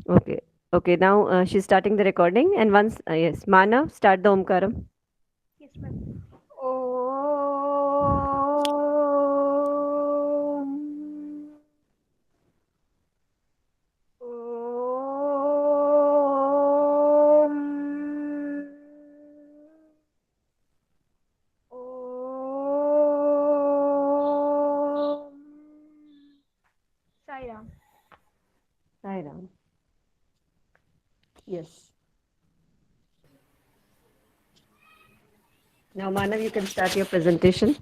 Okay. Okay. Now she's starting the recording, and once yes, Manav, start the Omkaram. Yes, ma'am. Om. Om. Om. Sai Ram. Hi, Ram. Yes. Now, Manav, you can start your presentation,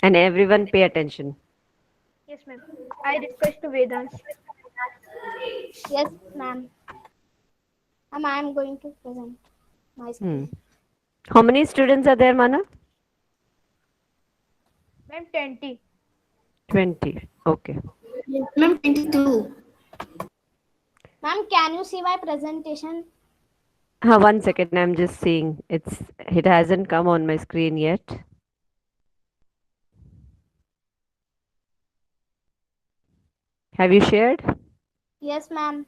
and everyone pay attention. Yes, ma'am. I request to Vedans. Yes, ma'am. I am going to present my Hmm. screen. How many students are there, Manav? Ma'am, 20. 20. Okay. Ma'am, 22. Ma'am, can you see my presentation? 1 second. I'm just seeing. It hasn't come on my screen yet. Have you shared? Yes, ma'am.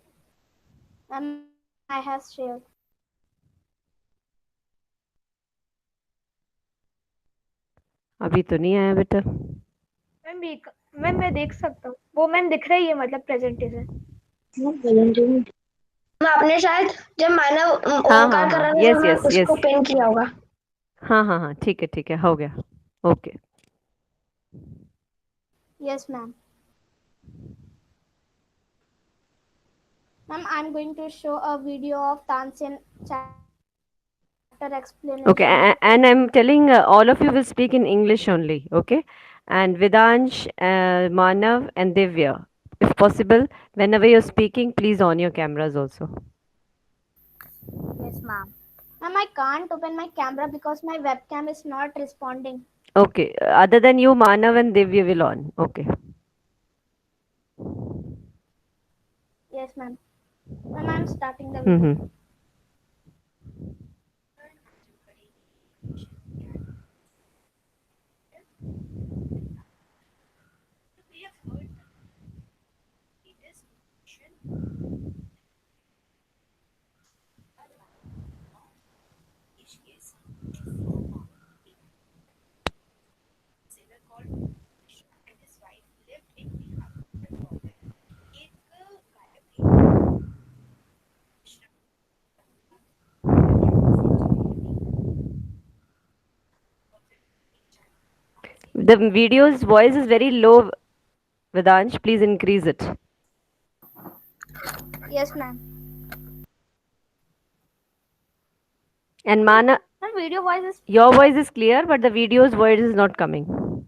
Ma'am, I have shared. अभी तो नहीं आया बेटा. Ma'am भी ma'am मैं देख सकता हूँ वो मैम दिख रही है मतलब प्रेजेंटेशन आपने शायद जब मानव हाँ हाँ ओमकार कर हाँ. रहा था यस जब मैं यस उसको यस. पिन किया होगा। हाँ हाँ हाँ. ठीक है हो गया. Okay. Yes, ma'am. Ma'am, I'm going to show a video of Tansin chapter explanation. Okay, and I'm telling all of you will speak in English only, okay? And Vidansh, Manav, and Divya, if possible, whenever you're speaking, please on your cameras also. Yes, ma'am. Ma'am, I can't open my camera because my webcam is not responding. Okay, other than you, Manav and Divya will on. Okay. Yes, ma'am. Ma'am, I'm starting the video. Mm-hmm. The video's voice is very low, Vidansh. Please increase it. Yes, ma'am. And Mana, Ma'am, video voice is your clear. voice is clear, but the video's voice is not coming.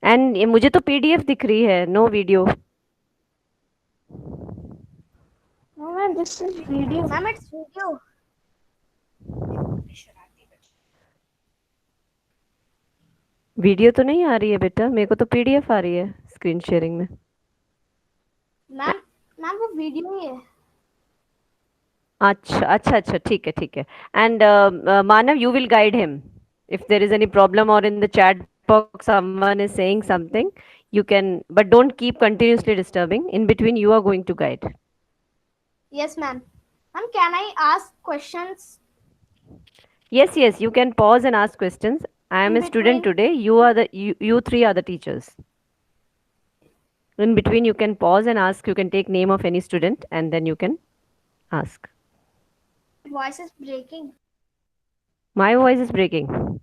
And ये मुझे तो PDF दिख रही है, no video. No, ma'am, this is video. Ma'am, it's video. Video तो नहीं आ रही है बेटा, मेरे को तो PDF आ रही है स्क्रीन शेयरिंग में. मैम मैम वो वीडियो ही है. अच्छा, ठीक है. And Manav, you will guide him. If there is any problem or in the chat box someone is saying something, you can, but don't keep continuously disturbing. In between, you are going to guide. Yes, ma'am. Ma'am, can I ask questions Yes, you can pause and ask questions. I am in a student between? today. You three are the teachers. In between, you can pause and ask. You can take name of any student and then you can ask. Voice is breaking. My voice is breaking.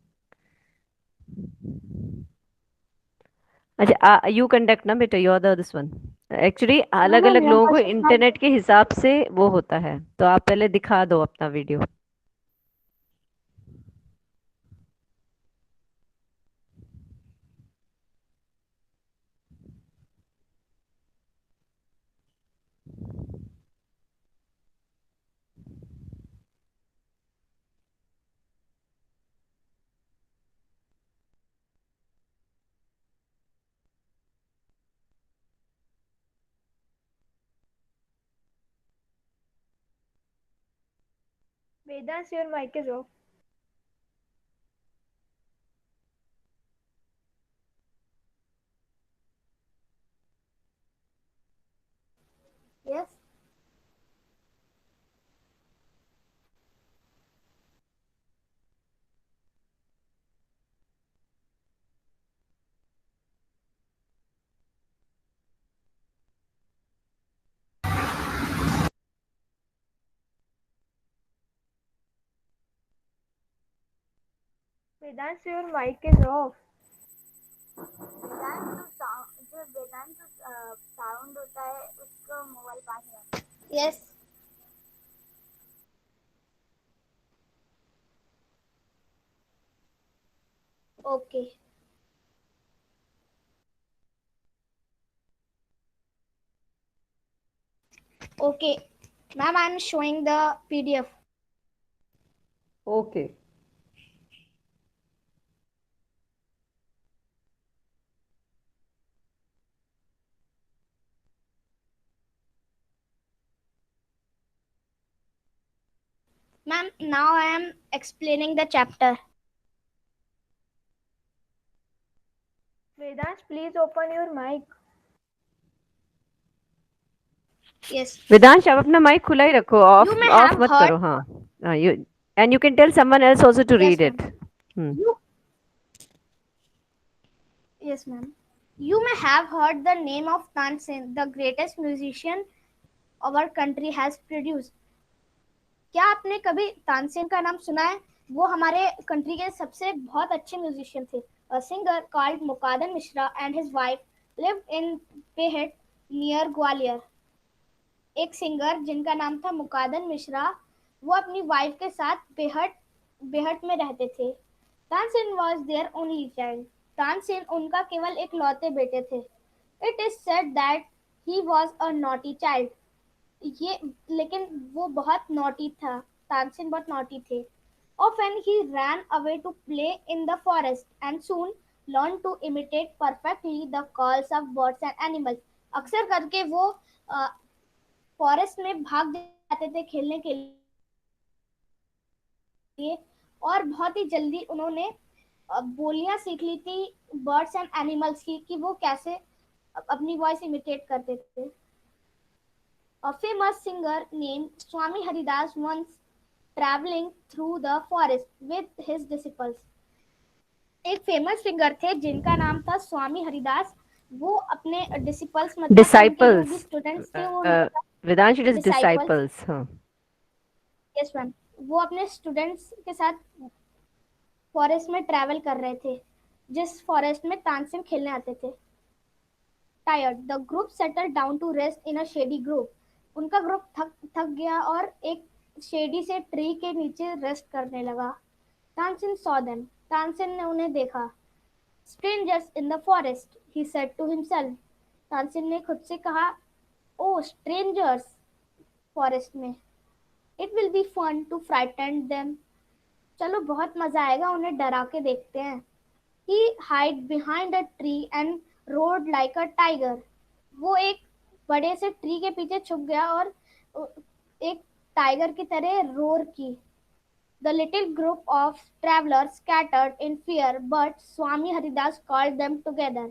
अच्छा, you conduct ना बेटा, you are the this one. Actually No, अलग ma'am, अलग your लोगों को voice is not. Internet के हिसाब से वो होता है, तो आप पहले दिखा दो अपना video. Vedansh your mic is off Yes. Vedant, your mic is off. Vedant sound होता है उसको मोबाइल पास रखना। Yes okay okay ma'am I am showing the PDF. Okay. Ma'am, now I am explaining the chapter. Vedant, please open your mic. Yes. Vedansh आप अपना mic खुला ही रखो, of You may of have मत heard- करो. हाँ, you and you can tell someone else also to Yes, read ma'am. it. Yes, ma'am. You may have heard the name of Tansen, the greatest musician our country has produced. क्या आपने कभी तानसेन का नाम सुना है? वो हमारे कंट्री के सबसे बहुत अच्छे म्यूजिशियन थे. A singer called Mukadan Mishra and his wife lived in Behet near Gwalior. एक सिंगर जिनका नाम था मुकादन मिश्रा, वो अपनी वाइफ के साथ बेहट में रहते थे. Tansen was their only child. Tansen उनका केवल एक लौते बेटे थे. It is said that he was a naughty child. ये लेकिन वो बहुत नॉटी था. तानसेन बहुत नॉटी थे. Often he ran away to play in the forest and soon learned to imitate perfectly the calls of birds and animals. अक्सर करके वो फॉरेस्ट में भाग जाते थे खेलने के लिए और बहुत ही जल्दी उन्होंने बोलियां सीख ली थी बर्ड्स एंड एनिमल्स की कि वो कैसे अपनी वॉइस इमिटेट करते थे. A famous singer named Swami Haridas once traveling through the forest with his disciples. एक फेमस सिंगर थे जिनका नाम था स्वामी हरिदास. वो अपने डिसिपल्स मतलब Disciples. स्टूडेंट्स थे वो Vedansh, it is Disciples. disciples. हाँ. Yes ma'am. वो अपने स्टूडेंट्स के साथ फॉरेस्ट में ट्रैवल कर रहे थे जिस फॉरेस्ट में तानसेन खेलने आते थे. Tired the group settle down to rest in a shady group. उनका ग्रुप थक गया और एक शेडी से ट्री के नीचे रेस्ट करने लगा. Tansen saw them. तानसेन ने उन्हें देखा. Strangers in the forest he said to himself. Tansen ने खुद से कहा, ओ स्ट्रेंजर्स फॉरेस्ट में. It will be fun to frighten them. चलो बहुत मजा आएगा उन्हें डरा के देखते हैं. He hid behind a tree and roared like a tiger. वो एक बड़े से ट्री के पीछे छुप गया और एक टाइगर की तरह रोर की. The little group of travelers scattered in fear, but Swami Haridas called them together.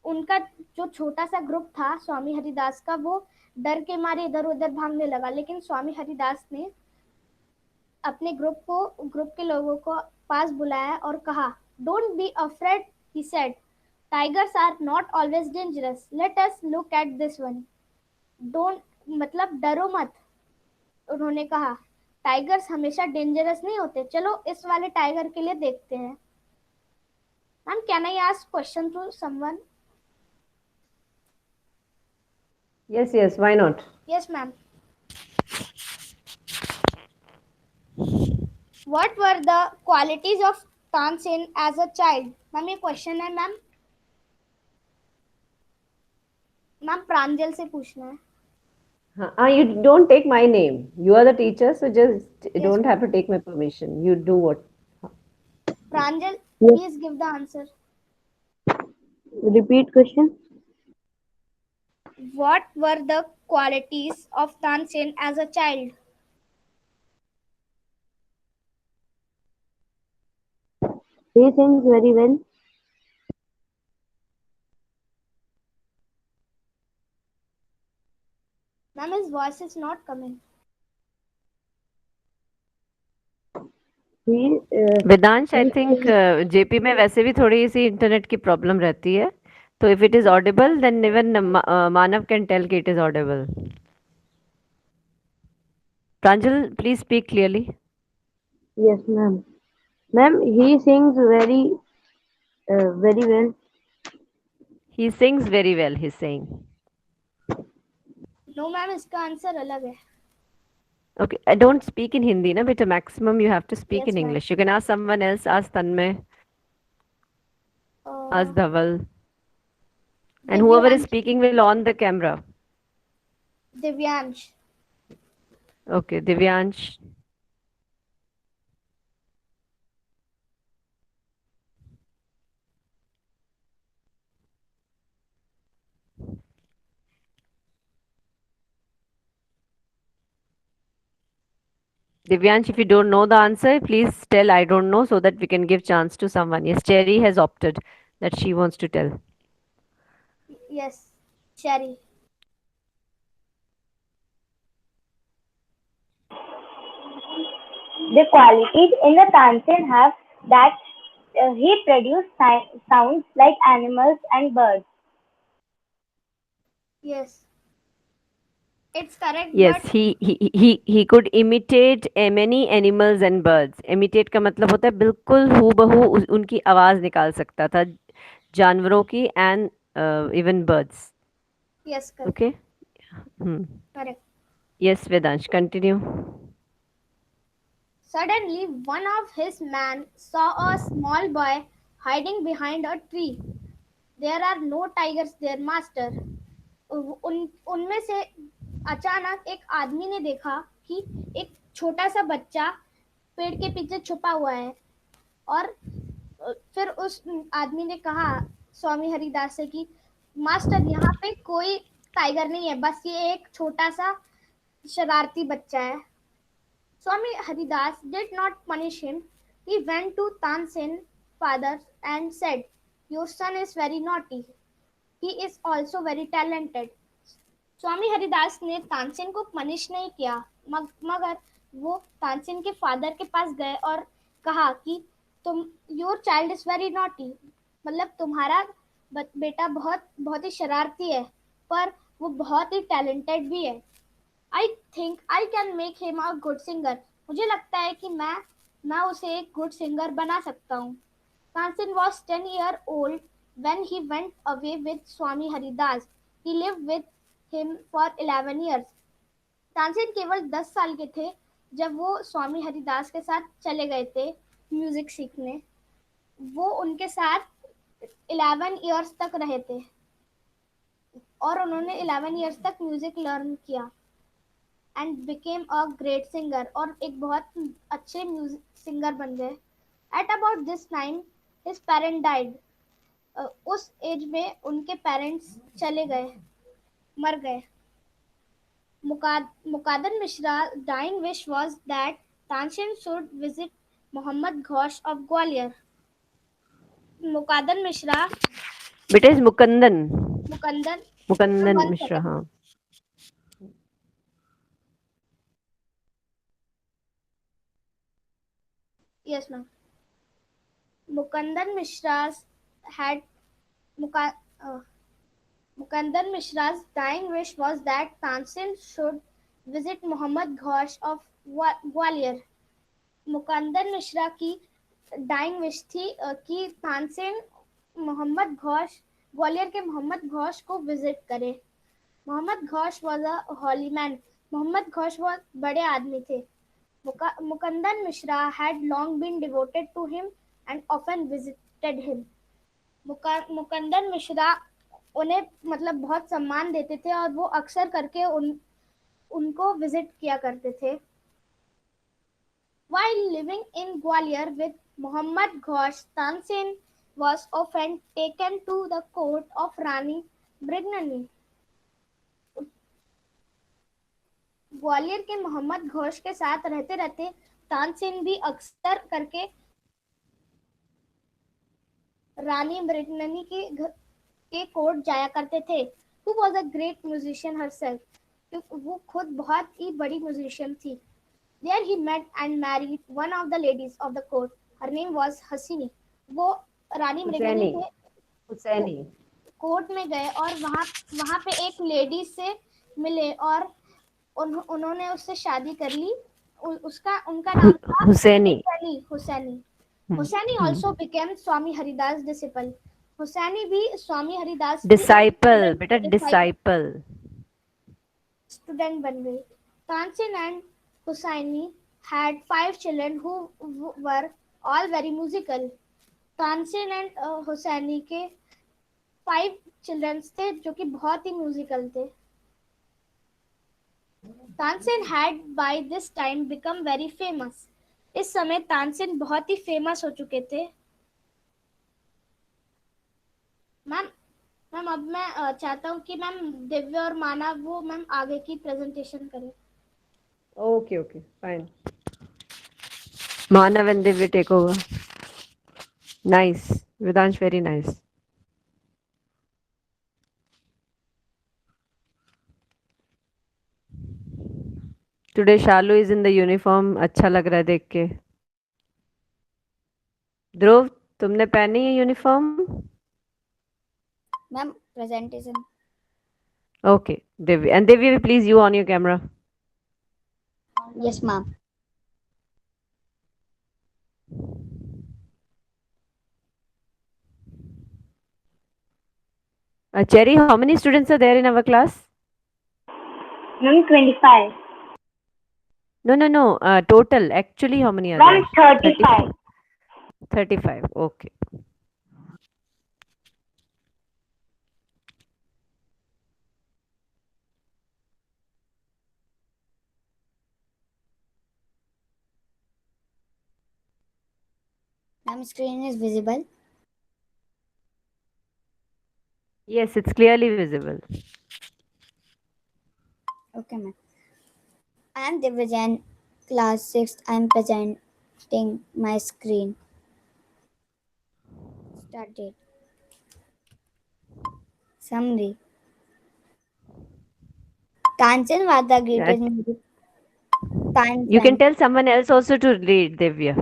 उनका जो छोटा सा ग्रुप था स्वामी हरिदास का, वो डर के मारे इधर उधर भागने लगा. लेकिन स्वामी हरिदास ने अपने ग्रुप के लोगों को पास बुलाया और कहा, don't be afraid, he said. Tigers are not always dangerous. Let us look at this one. Don't मतलब डरो मत. उन्होंने कहा, टाइगर्स हमेशा डेंजरस नहीं होते. चलो इस वाले टाइगर के लिए देखते हैं. Ma'am, can I ask question to someone? Yes, why not? Yes, ma'am. What were the qualities of Tansen as a child? Ma'am ये क्वेश्चन है मैम. मैम प्रांजल से पूछना है. You don't take my name. You are the teacher, so just Yes, don't ma'am. have to take my permission. You do what. Pranjal, please give the answer. Repeat question. What were the qualities of Tansen as a child? He sings very well. Ma'am, his voice is not coming. He Vedansh, I think JP में वैसे भी थोड़ी सी internet की problem रहती है, तो if it is audible then even Manav can tell कि it is audible. Pranjal, please speak clearly. yes, ma'am. Ma'am, he sings very well. He sings very well, he's saying. No ma'am, इसका answer अलग है. Okay, I don't speak in Hindi, na beta. Maximum you have to speak in Yes, ma'am. English. You can ask someone else, ask Tanmay, ask Dhaval, and whoever is Divyansh. speaking will on the camera. Divyansh. Okay, Divyansh. Divyansh, if you don't know the answer, please tell I don't know so that we can give chance to someone. Yes, Cherry has opted that she wants to tell. Yes, Cherry. The qualities in the Tansin have that he produces sounds like animals and birds. Yes, it's correct, Yes, but he could imitate many animals and birds. Imitate का मतलब होता है बिल्कुल हूबहू उनकी आवाज निकाल सकता था जानवरों की and even birds. yes, correct. Okay. Hmm. Correct. Yes, Vedansh, continue. Suddenly, one of his men saw a small boy hiding behind a tree. There are no tigers there, master. उनमें से अचानक एक आदमी ने देखा कि एक छोटा सा बच्चा पेड़ के पीछे छुपा हुआ है. और फिर उस आदमी ने कहा स्वामी हरिदास से कि मास्टर, यहाँ पे कोई टाइगर नहीं है, बस ये एक छोटा सा शरारती बच्चा है. Swami Haridas did not punish him. He went to Tansen's father and said, "Your son is very naughty. He is also very talented." स्वामी हरिदास ने तानसेन को पनिश नहीं किया, मगर वो तानसेन के फादर के पास गए और कहा कि तुम your child is very naughty, मतलब तुम्हारा बेटा बहुत बहुत ही शरारती है, पर वो बहुत ही टैलेंटेड भी है. I think I can make him a good singer. मुझे लगता है कि मैं उसे एक गुड सिंगर बना सकता हूँ. Tansen was 10 years old when he went away with Swami Haridas. He lived with him for 11 years. Tansen केवल 10 साल के थे जब वो स्वामी हरिदास के साथ चले गए थे म्यूजिक सीखने. वो उनके साथ 11 इयर्स तक रहे थे और उन्होंने 11 इयर्स तक म्यूजिक लर्न किया and became a great singer, और एक बहुत अच्छे म्यूजिक सिंगर बन गए. At about this time his parent died. उस एज में उनके पेरेंट्स चले गए, मर गए. मुकादन Mishra dying wish was that Tansen should visit Muhammad Ghosh of Gwalior. मुकादन Mishra. Beta is Mukandan. मुकंदन. Mukandan One Mishra, second. हाँ. Yes, ma'am. Mukandan Mishra's had Mukandan Mishra's dying wish was that Tansen should visit Muhammad Ghosh of Gwalior. मुकंदन Mishra की dying wish थी कि तानसेन मोहम्मद घोष ग्वालियर के मोहम्मद घोष को visit करे. Mohammad Ghosh was a holy man. Mohammad Ghosh बहुत बड़े आदमी थे. मुकंदन Mishra had long been devoted to him and often visited him. मुकंदन Mishra उन्हें मतलब बहुत सम्मान देते थे और वो अक्सर करके उनको विजिट किया करते थे. While living in Gwalior with Muhammad Ghosh, Tansen was often taken to the court of Rani Mrignani. Gwalior के मोहम्मद घोष के साथ रहते रहते तानसेन भी अक्सर करके रानी मृगननी के कोर्ट जाया करते थे. Who was a great musician herself. वो खुद बहुत ही बड़ी म्यूजिशियन थी. There he met and married one of the ladies of the court. Her name was Hasini. वो रानी मृगननी के हुसैनी कोर्ट में गए और वहाँ पे एक लेडी से मिले और उन्होंने उससे शादी कर ली. उनका नाम था Husaini. Husaini. Hosseini also became Swami Haridas' disciple. Hosseini भी स्वामी हरिदास की Disciple, beta disciple. student बन गई. Tansen and Hosseini had 5 children who were all very musical. Tansen and Hosseini के 5 children थे जो कि बहुत ही musical थे. Tansen had by this time become very famous. इस समय तानसेन बहुत ही फेमस हो चुके थे. मैम अब मैं चाहता हूँ कि मैम दिव्य और मानव वो मैम आगे की प्रेजेंटेशन करें. Okay, fine. Manav and Divya take over. Nice. Vedansh, very nice. Today Shalu is in the uniform. अच्छा लग रहा है देख के. ध्रुव, तुमने पहनी है uniform? Ma'am presentation. Okay, Divya. And Divya, please, you on your camera. Yes ma'am. Cherry, how many students are there in our class? Ma'am, 25. No. Total. Actually, how many are Ma'am, there? 35. 35. Okay. Ma'am screen is visible. Yes, it's clearly visible. Okay, ma'am. I am Divyajan, class 6th. I am presenting my screen. Start date. Summary. Tansen was the greatest music. You can tell someone else also to read, Divya.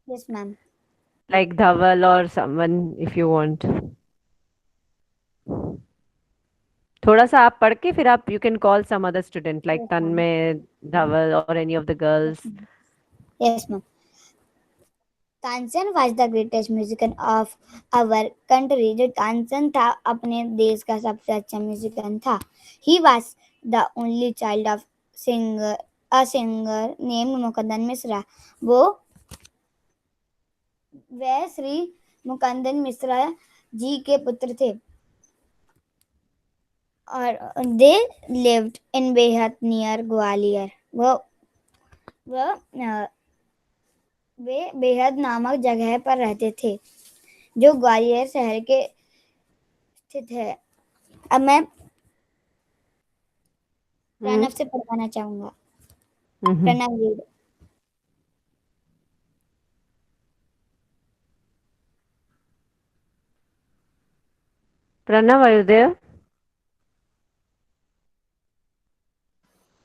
Yes, ma'am. Like Dhaval or someone if you want. थोड़ा सा आप पढ़ के फिर आप you can call some other student like Tanmay, Dhaval or any of the girls. Yes, ma'am. Tansen was the greatest musician of our country. जो तानसेन था अपने देश का सबसे अच्छा म्यूजिशियन था. He was the only child of a singer named मुकंदन Mishra. वह श्री मुकंदन मिश्रा जी के पुत्र थे. और they lived in बेहद near ग्वालियर. वे बेहद नामक जगह पर रहते थे जो ग्वालियर शहर के स्थित है. अब मैं प्रणव से पढ़वाना चाहूंगा. Pranav read. Pranav, are you there?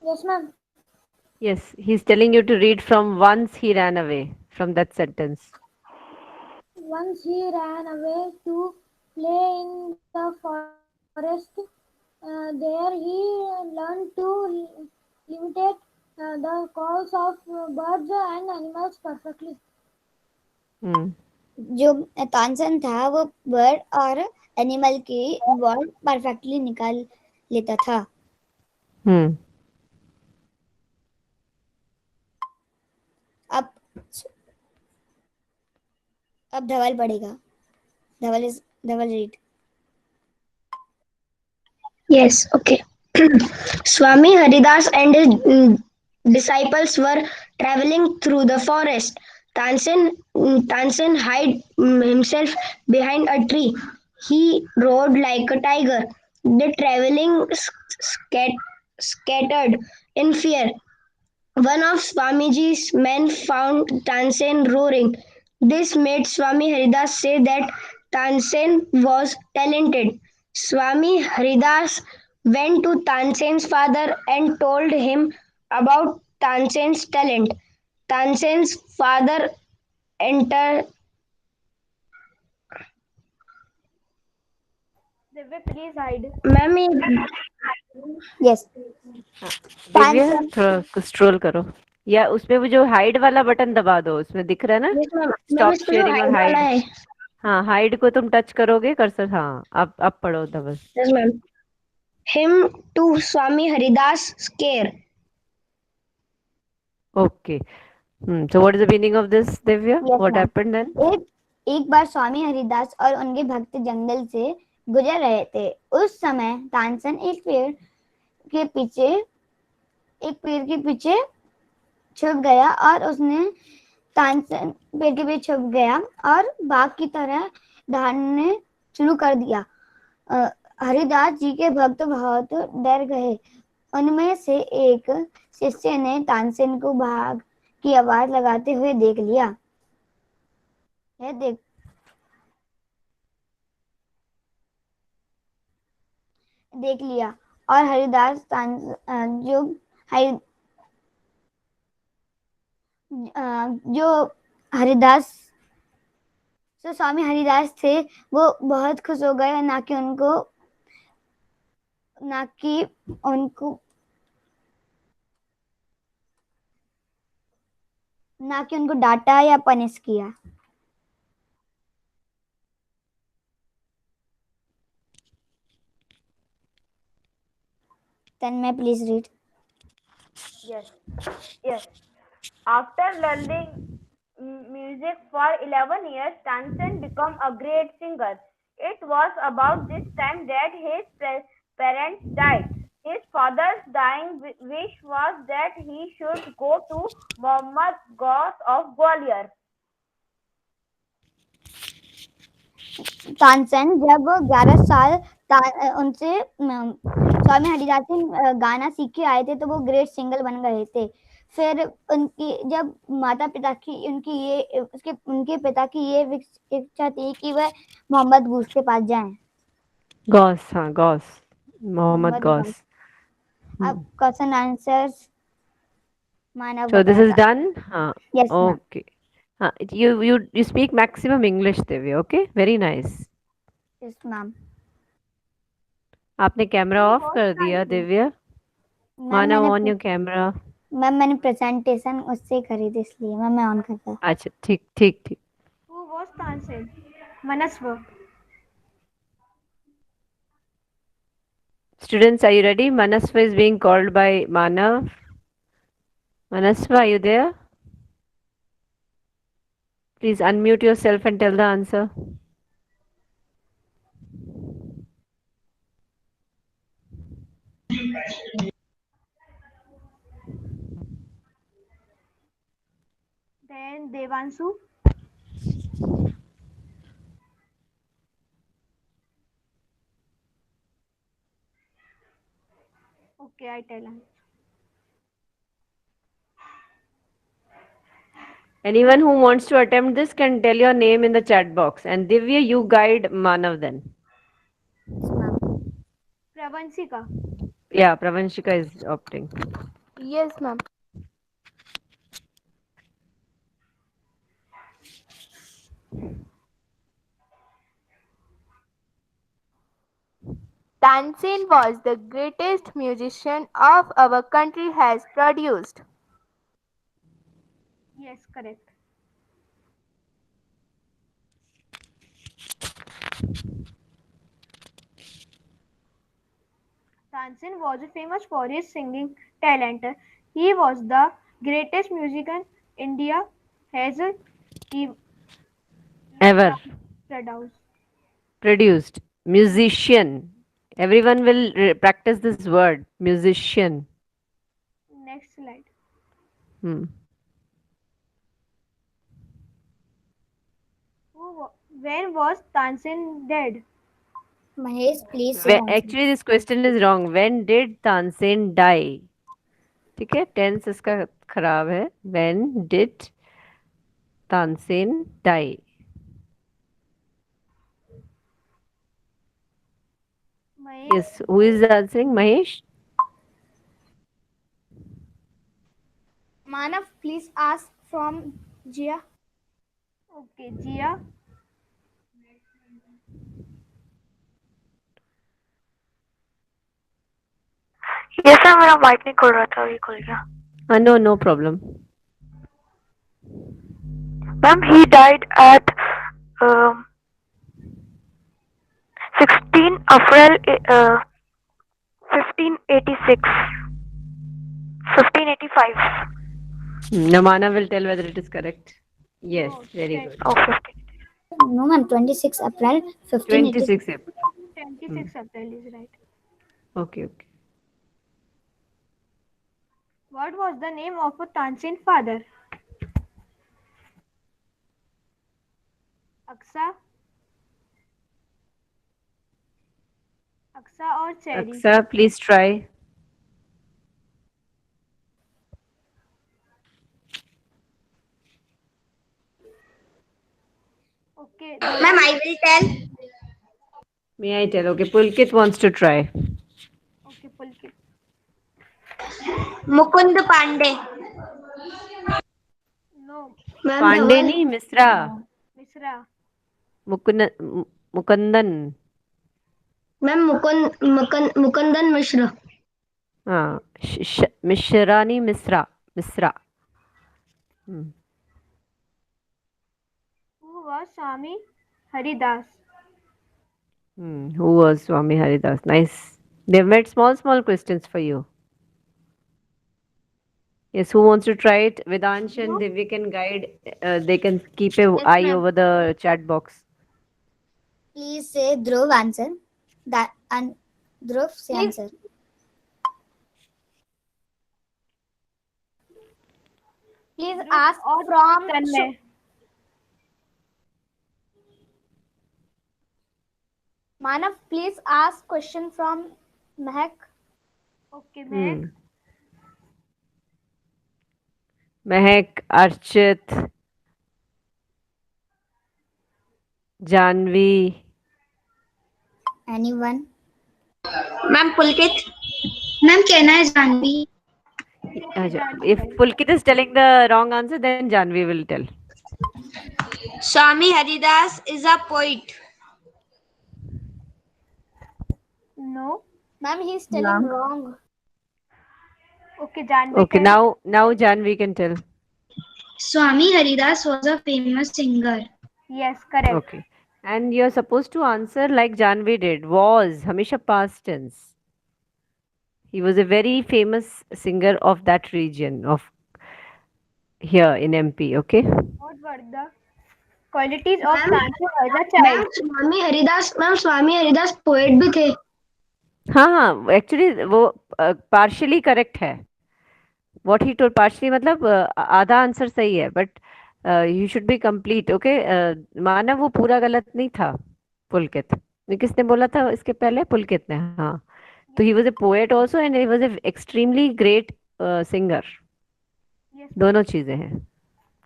Yes, ma'am. Yes, he's telling you to read from once he ran away from that sentence. Once he ran away to play in the forest. There he learned to imitate the calls of birds and animals perfectly. जो तानसेन था वो bird और animal की word perfectly निकाल लेता था. अब धवल पढ़ेगा. धवल read. Yes, okay. Swami Haridas and his disciples were traveling through the forest. Tansen hid himself behind a tree. He roared like a tiger. The traveling scattered in fear. One of Swamiji's men found Tansen roaring. This made Swami Haridas say that Tansen was talented. Swami Haridas went to Tansen's father and told him about Tansen's talent. Tansen's father entered. Divya, please hide. Ma'am, Yes. Divya, थोड़ा scroll करो. या उसमें वो जो hide वाला button दबा दो, उसमें दिख रहा है ना, यस मैम, मैम स्टॉप इसको जो शेयरिंग और हाइड वाला हाइड। है। हाँ, हाइड को तुम टच करोगे कर्सर, हाँ अब पढ़ो था बस। Yes ma'am. Him to Swami Haridas scare. Okay, so what is the meaning of this, Divya? Yes What ma'am. happened then? एक बार स्वामी हरिदास और उनके भक्त जंगल से गुजर रहे थे। उस समय तानसेन के पीछे एक पेड़ के पीछे छुप गया और उसने तानसेन पेड़ के पीछे छुप गया और बाघ की तरह दहाड़ने शुरू कर दिया। हरिदास जी के भक्त बहुत डर गए। उनमें से एक शिष्य ने तानसेन को बाघ की आवाज लगाते हुए देख लिया और हरिदास जो हरिदास जो स्वामी हरिदास थे वो बहुत खुश हो गए, ना कि उनको डांटा या पनिश किया। Tanmay please read. Yes, yes. After learning music for 11 years, Tansen became a great singer. It was about this time that his parents died. His father's dying wish was that he should go to Muhammad Ghaus of Gwalior. Tansen जब 11 साल उनसे स्वामी हरिदास से गाना सीख के आए थे तो वो ग्रेट सिंगर बन गए थे। फिर जब माता पिता की उनके पिता की ये इच्छा थी कि वह मोहम्मद गौस के पास जाएं। गॉस, हाँ गॉस, मोहम्मद गॉस। अब question answers Manav So this is बताएगा। done, हाँ। Yes ma'am. Okay, हाँ, you speak maximum English, Divya, okay, very nice. Yes ma'am. आपने कैमरा ऑफ कर दिया दिव्या? मानव, ऑन योर कैमरा। मैम मैंने प्रेजेंटेशन उससे करी थी इसलिए मैं ऑन करता। अच्छा, ठीक ठीक ठीक। Who was Tansen? Manasva. Students, are you ready? Manasva is being called by Manav. Manasva, are you there? Please unmute yourself and tell the answer. Then Devanshu. Okay, I tell him. Anyone who wants to attempt this can tell your name in the chat box. And Divya, you guide Manav then. Yes, ma'am. Pravanshika. Yeah, Pravanshika is opting. Yes, ma'am. Tansen was the greatest musician of our country has produced. Yes, correct. Tansen was famous for his singing talent. He was the greatest musician India has Ever produced. produced. Musician. Everyone will practice this word. Musician. Next slide. Hmm. When was Tansen dead? Mahesh, please say answer. Actually, this question is wrong. When did Tansen die? ठीक है, tense इसका खराब है. When did Tansen die? Mahesh. Yes, who is answering? Mahesh? Manav, please ask from Jia. Okay, Jia. Yes sir, मेरा mic नहीं खुल रहा था, अभी खुल गया। No problem. Ma'am, he died at um 16 April 1586. 1585. Namana will tell whether it is correct. Yes, No, very good. Oh, 15. No, ma'am. 26 April 1580. 26 April. 26 April is right. Okay. What was the name of a Tansin father? Aksa? Aksa or Cherry? Aksa, please try. Okay. Ma'am, I will tell. May I tell? Okay, Pulkit wants to try. Okay, Pulkit. Mukund Pandey. No, Ma'am, Pandey Dhawan. nahi, Misra. Misra. Mukundan. Ma'am, Mukundan Mishra. हाँ, Mishra नहीं Misra. Hmm. Who was Swami Haridas? Who was Swami Haridas? Nice. They've made small questions for you. Yes, who wants to try it? Vedansh and Divya can guide. They can keep an eye ma'am. over the chat box. Please say Dhruv answer. That and Dhruv say answer. Please ask from Tanmay. Manav. Please ask question from Mehak. Okay, Meg. Mehak, Archit, Janvi. Anyone? Ma'am, Pulkit. Ma'am, Kena is Janvi. If Pulkit is telling the wrong answer, then Janvi will tell. Swami Haridas is a poet. No. Ma'am, he is telling wrong. Okay, Janvi. Okay, tell. now Janvi can tell. Swami Haridas was a famous singer. Yes, correct. Okay. And you're supposed to answer like Janvi did. Was, हमेशा past tense. He was a very famous singer of that region of here in MP. Okay. What were the qualities of Tansin as a child? Ma'am, Swami Haridas poet भी थे. हाँ, actually वो partially correct है. What he told partially मतलब आधा answer सही है, but you should be complete. Okay. मानव वो पूरा गलत नहीं था. पुलकित. किसने बोला था इसके पहले? पुलकित ने. हाँ. तो he was a poet also and he was a extremely great singer. Yes. दोनों चीजें हैं.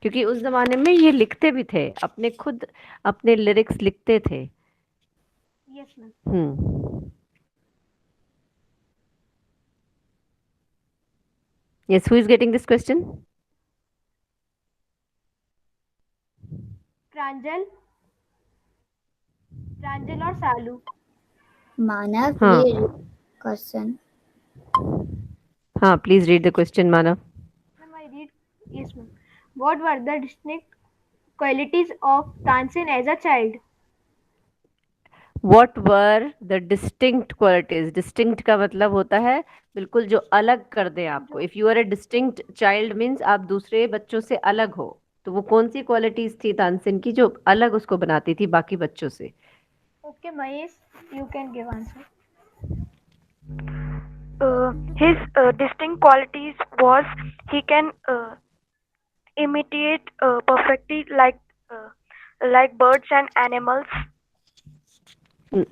क्योंकि उस जमाने में ये लिखते भी थे, अपने खुद अपने लिरिक्स लिखते थे. Yes, ma'am. Yes, who is getting this question? Pranjal or Salu? Manav, हाँ. read question. हाँ, please read the question, Manav. Ma'am, I read. Yes, ma'am. What were the distinct qualities of Tansin as a child? What were the distinct qualities? Distinct का मतलब होता है बिल्कुल जो अलग कर दे आपको. If you are a distinct child means आप दूसरे बच्चों से अलग हो. तो वो कौन सी क्वालिटीज थी तानसेन की जो अलग उसको बनाती थी बाकी बच्चों से? Okay, Mahesh, you can give answer. His distinct qualities was he can imitate perfectly like birds and animals.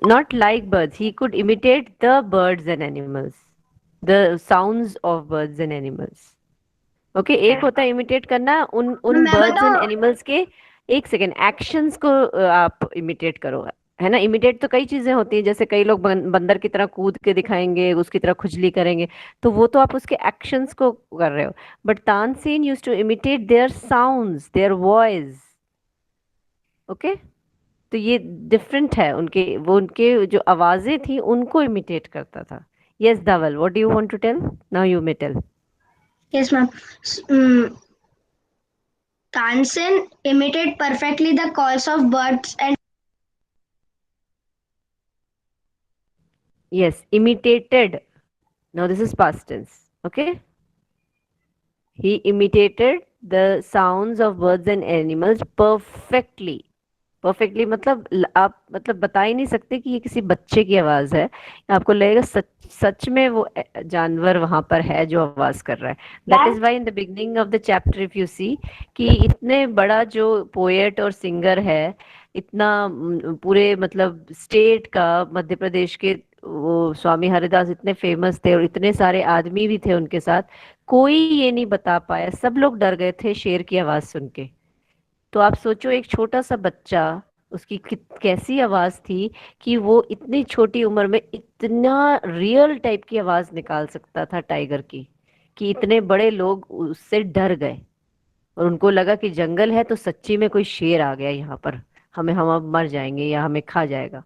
Not like birds. He could imitate the birds and animals. The sounds of birds and animals. Okay, एक होता है imitate करना उन birds and animals के. एक second, actions को आप imitate करो, है ना. इमिटेट तो कई चीजें होती हैं, जैसे कई लोग बंदर की तरह कूद के दिखाएंगे, उसकी तरह खुजली करेंगे, तो वो तो आप उसके एक्शंस को कर रहे हो. But Tansen used to imitate their sounds, their voice. Okay, तो ये डिफरेंट है. उनके जो आवाजें थी उनको इमिटेट करता था. Yes Dhawal, what do you want to tell? Now you may tell. Yes, ma'am. Tansen imitated perfectly the calls of birds and Yes, imitated. Now this is past tense. Okay. He imitated the sounds of birds and animals perfectly. Perfectly मतलब आप मतलब बता ही नहीं सकते कि ये किसी बच्चे की आवाज है। आपको लगेगा सच सच में वो जानवर वहां पर है जो आवाज कर रहा है। That is why in the beginning of the chapter if you see कि इतने बड़ा जो पोएट और सिंगर है, इतना पूरे मतलब स्टेट का, मध्य प्रदेश के वो स्वामी हरिदास इतने फेमस थे और इतने सारे आदमी भी थे उनके साथ, कोई ये नहीं बता पाया। सब लोग डर गए थे शेर की आवाज सुन के। तो आप सोचो एक छोटा सा बच्चा, उसकी कैसी आवाज थी कि वो इतनी छोटी उम्र में इतना रियल टाइप की आवाज निकाल सकता था टाइगर की, कि इतने बड़े लोग उससे डर गए और उनको लगा कि जंगल है तो सच्ची में कोई शेर आ गया यहाँ पर, हम अब मर जाएंगे या हमें खा जाएगा।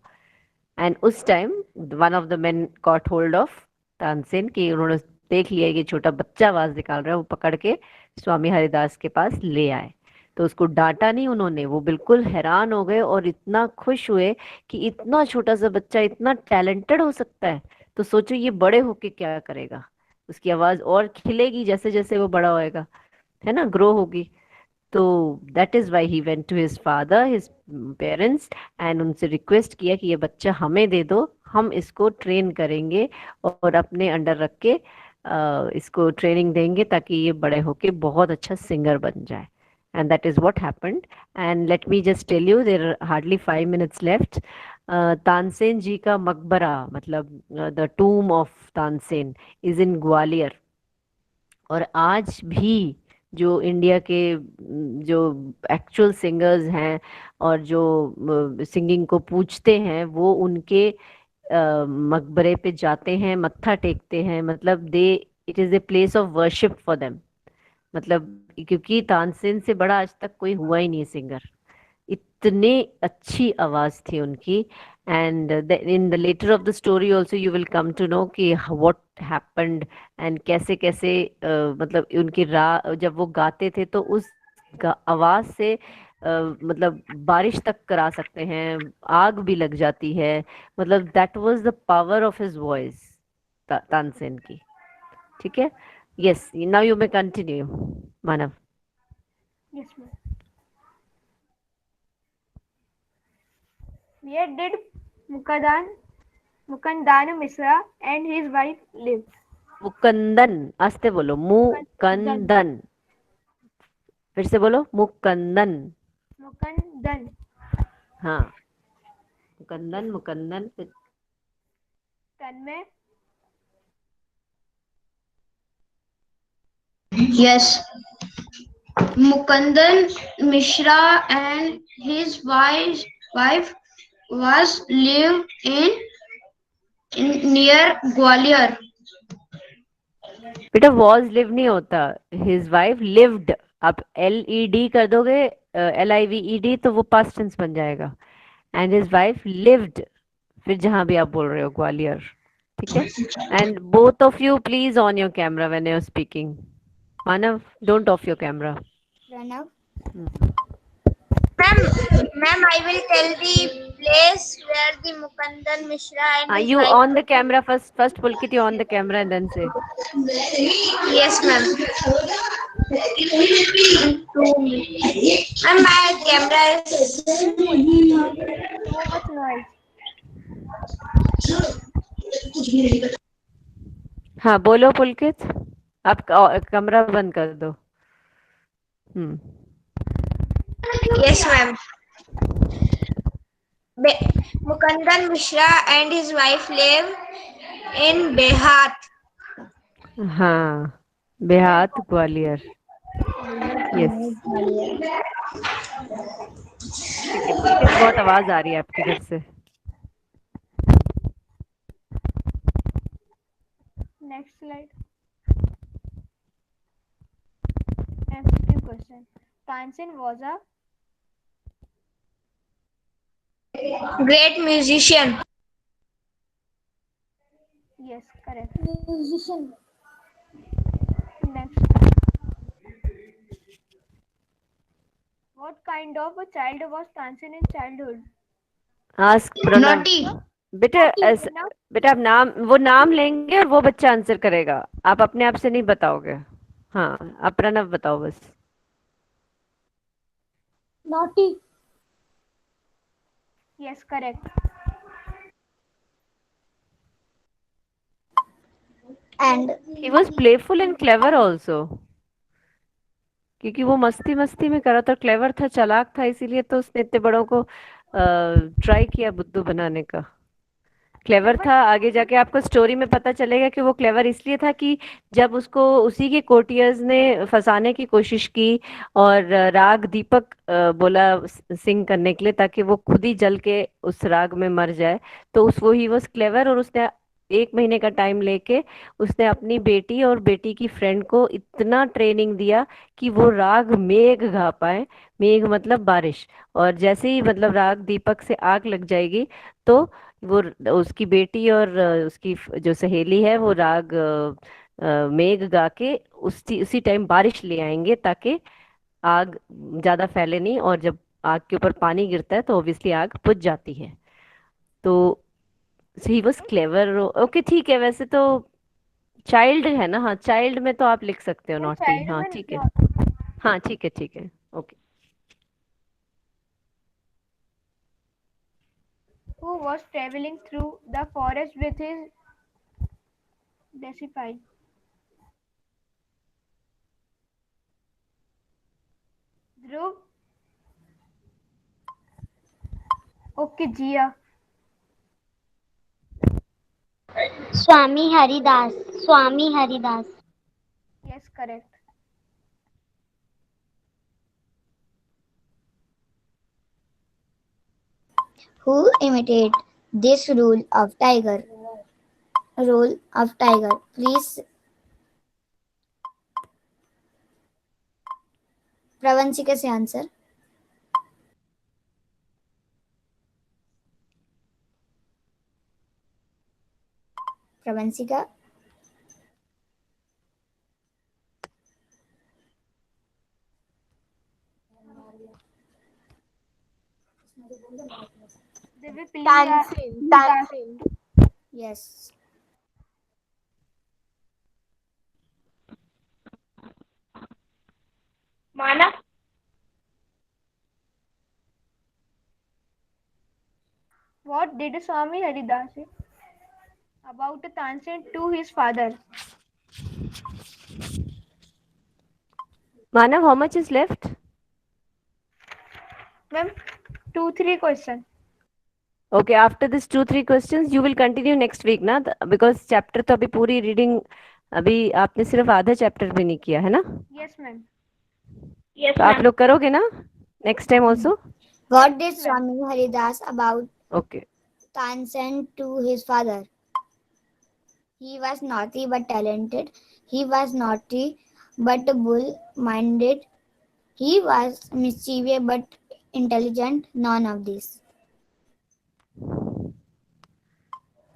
एंड उस time one of the main cot hold of Tansen, कि उन्होंने देख लिया कि छोटा बच्चा आवाज निकाल रहा है, वो पकड़ के स्वामी हरिदास के पास ले आए। तो उसको डांटा नहीं उन्होंने, वो बिल्कुल हैरान हो गए और इतना खुश हुए कि इतना छोटा सा बच्चा इतना टैलेंटेड हो सकता है। तो सोचो ये बड़े होके क्या करेगा, उसकी आवाज और खिलेगी जैसे जैसे वो बड़ा होएगा, है ना, ग्रो होगी। तो that is why he went to his father, his parents, and उनसे रिक्वेस्ट किया कि ये बच्चा हमें दे दो, हम इसको ट्रेन करेंगे और अपने अंडर रख के इसको ट्रेनिंग देंगे ताकि ये बड़े होके बहुत अच्छा सिंगर बन जाए। And that is what happened. And let me just tell you, there are hardly 5 minutes left. Tansen ji का मकबरा, मतलब the tomb of Tansen, is in Gwalior. और आज भी जो इंडिया के जो एक्चुअल सिंगर्स हैं और जो सिंगिंग को पूछते हैं, वो उनके मकबरे पे जाते हैं, मत्था टेकते हैं। मतलब they, it is a place of worship for them. मतलब क्योंकि तानसेन से बड़ा आज तक कोई हुआ ही नहीं सिंगर, इतने अच्छी आवाज थी उनकी। And in the latter of the story also you will come to know कि व्हाट हैपेंड, एंड कैसे कैसे मतलब उनकी जब वो गाते थे तो उस आवाज से मतलब बारिश तक करा सकते हैं, आग भी लग जाती है। मतलब that was the power of his voice, Tansen की। ठीक है। Yes, now you may continue Manav. Yes, ma'am. Where did Mukandan Mukandan Mishra and his wife live? मुकंदन, आस्ते बोलो, Mukandan. मुकंदन। फिर से बोलो, मुकंदन। Mukandan. हाँ, मुकंदन मुकंदन। तन्मय. yes, Mukandan Mishra and his wife was live in near Gwalior. बेटा वॉज लिव नहीं होता, his wife lived. आप LED कर दोगे, LIVED, तो वो पास्ट टेंस बन जाएगा। एंड हिज वाइफ लिव्ड, फिर जहां भी आप बोल रहे हो, ग्वालियर। ठीक है। And both of you please on your camera when you are speaking. Manav, don't off your camera. Ma'am, I will tell the place where the Mukandan Mishra and his You wife. on the camera first. First, Pulkit, you on the camera and then say. Yes, ma'am. Ma'am, my camera is. So much noise. हाँ बोलो पुलकित, आप कमरा बंद कर दो। Yes, ma'am. Mukandan Mishra and his wife live in Behat. हाँ, बेहात Gwalior. Yes, ठीक है पुलकित, बहुत आवाज आ रही है आपके घर से। Next slide. MCQ question. Tansen was a Great musician. yes, correct. Musician. Next. kind of a child was Tansen in childhood? Ask Pranav. Naughty. बेटे बेटा आप वो नाम लेंगे और वो बच्चा आंसर करेगा, आप अपने आप से नहीं बताओगे। हाँ, आप प्रणव बताओ बस। Naughty. Yes, correct. And He was playful and clever also, क्योंकि वो मस्ती मस्ती में करा था, क्लेवर था, चालाक था, इसीलिए तो उसने इतने बड़ों को ट्राई किया बुद्धू बनाने का। क्लेवर था, आगे जाके आपको स्टोरी में पता चलेगा कि वो क्लेवर इसलिए था कि जब उसको उसी के कोर्टियर्स ने फंसाने की कोशिश की और राग दीपक बोला सिंग करने के लिए ताकि वो खुद ही जल के उस राग में मर जाए, तो उस वो ही वॉज क्लेवर, और उसने 1 महीने का टाइम लेके उसने अपनी बेटी और बेटी की फ्रेंड को इतना ट्रेनिंग दिया कि वो राग मेघ गा पाए। मेघ मतलब बारिश, और जैसे ही मतलब राग दीपक से आग लग जाएगी तो वो उसकी बेटी और उसकी जो सहेली है वो राग मेघ गा के उसी टाइम बारिश ले आएंगे ताकि आग ज्यादा फैले नहीं, और जब आग के ऊपर पानी गिरता है तो ऑब्वियसली आग बुझ जाती है। तो ही वॉज क्लेवर। ओके ठीक है, वैसे तो चाइल्ड है ना, हाँ चाइल्ड में तो आप लिख सकते हो नॉटी। child हाँ में ठीक है, naughty. हाँ ठीक है ठीक है, okay. Who was traveling through the forest with his disciple? Dhruv. Okay, Jia. Swami Haridas. Swami Haridas. Yes, correct. Who imitate this rule of tiger? Rule of tiger. Please, Pravanchika से answer. Pravanchika. Divya, please. Tansin. Yes. Manav. What did Swami Haridas say about Tansen to his father? Manav, how much is left? Ma'am, 2-3 questions. Okay, after this 2-3 questions you will continue next week ना, because chapter तो अभी पूरी reading, अभी आपने सिर्फ आधा chapter भी नहीं किया है ना। Yes, ma'am. Yes, तो आप ma'am. लोग करोगे ना next time also? What did Swami Haridas about Okay. Tansen to his father? He was naughty but talented. He was naughty but bull-minded. He was mischievous but intelligent. None of this.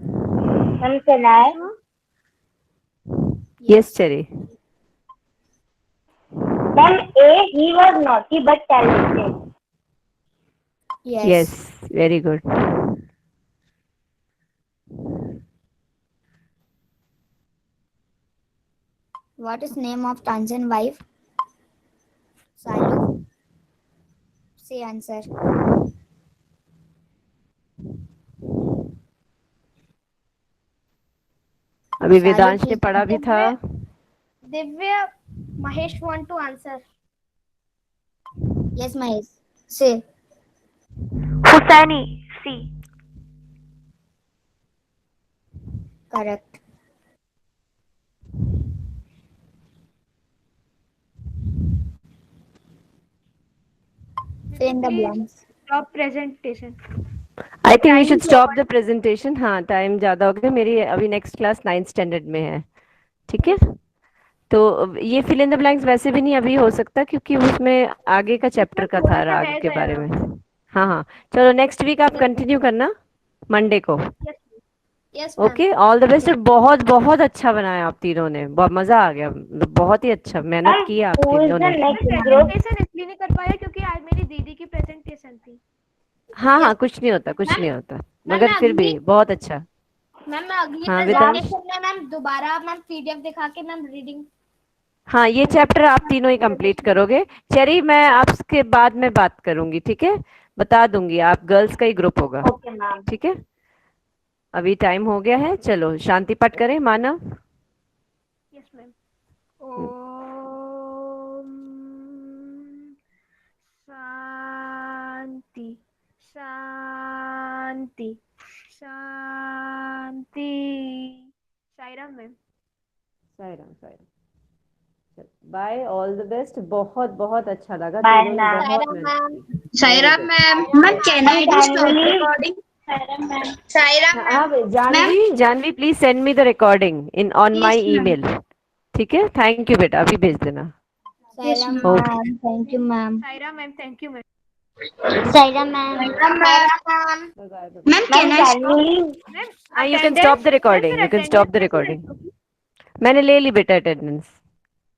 Ma'am, can I? Yes, Cherry. Ma'am, A, he was naughty but talented. Yes, very good. What is name of Tansen's wife? Salu. Say answer. अभी सालू वेदांश ने ठीक पढ़ा भी था। Divya, Mahesh want to answer. Yes, Mahesh. Say. Hussaini. C. Correct. Fill in the Please blanks. stop presentation. I think we should stop the presentation. हाँ, time ज्यादा हो गया, मेरी अभी नेक्स्ट क्लास 9th स्टैंडर्ड में है, ठीक है। तो ये फिल इन द ब्लैंक्स वैसे भी नहीं अभी हो सकता क्योंकि उसमें आगे का चैप्टर का था राग के बारे में। हाँ हाँ, चलो नेक्स्ट वीक आप कंटिन्यू करना मंडे को। Yes, okay, all the best. बहुत बहुत अच्छा बनाया आप तीनों ने, बहुत मजा आ गया, बहुत ही अच्छा मेहनत की आप Who is तीनों the ने। next group? प्रेजेंटेशन इसलिए नहीं कर पाया क्योंकि आज मेरी दीदी हाँ हाँ, कुछ नहीं होता, कुछ नहीं होता, मगर फिर भी बहुत अच्छा। मैम मैं अगली हाँ, वेदांत। प्रेजेंटेशन में मैम दोबारा मैम पीडीएफ दिखा के मैम रीडिंग। हाँ, ये चैप्टर आप तीनों ही कंप्लीट करोगे। चेरी, मैं आपके बाद में बात करूंगी, ठीक है? बता दूंगी, आप गर्ल्स का ही ग्रुप होगा, ओके मैम। ठीक है? अभी टाइम हो गया है, चलो शांति पाठ करें। मानव। Yes ma'am. ओम शांति शांति शांति। Sairam ma'am. Sairam, Sairam. Bye, all the best. बहुत बहुत अच्छा लगा। Bye, तीनों ने ma'am. बहुत साईराम मेहनत मैम। की। Sairam ma'am. Ma'am can I do stop recording? Sairam हाँ, ma'am. Janvi, Janvi please send me the recording in on Yes, my ma'am. Email, ठीक है? थैंक यू बेटा, अभी भेज देना। Yes, Sairam ma'am. ma'am, thank you ma'am. Sairam ma'am, thank you ma'am. Sairam ma'am. Ma'am, can I stop? Ma'am हाँ, you can stop the recording, you can stop the attendance recording. मैंने ले ली बेटा attendance.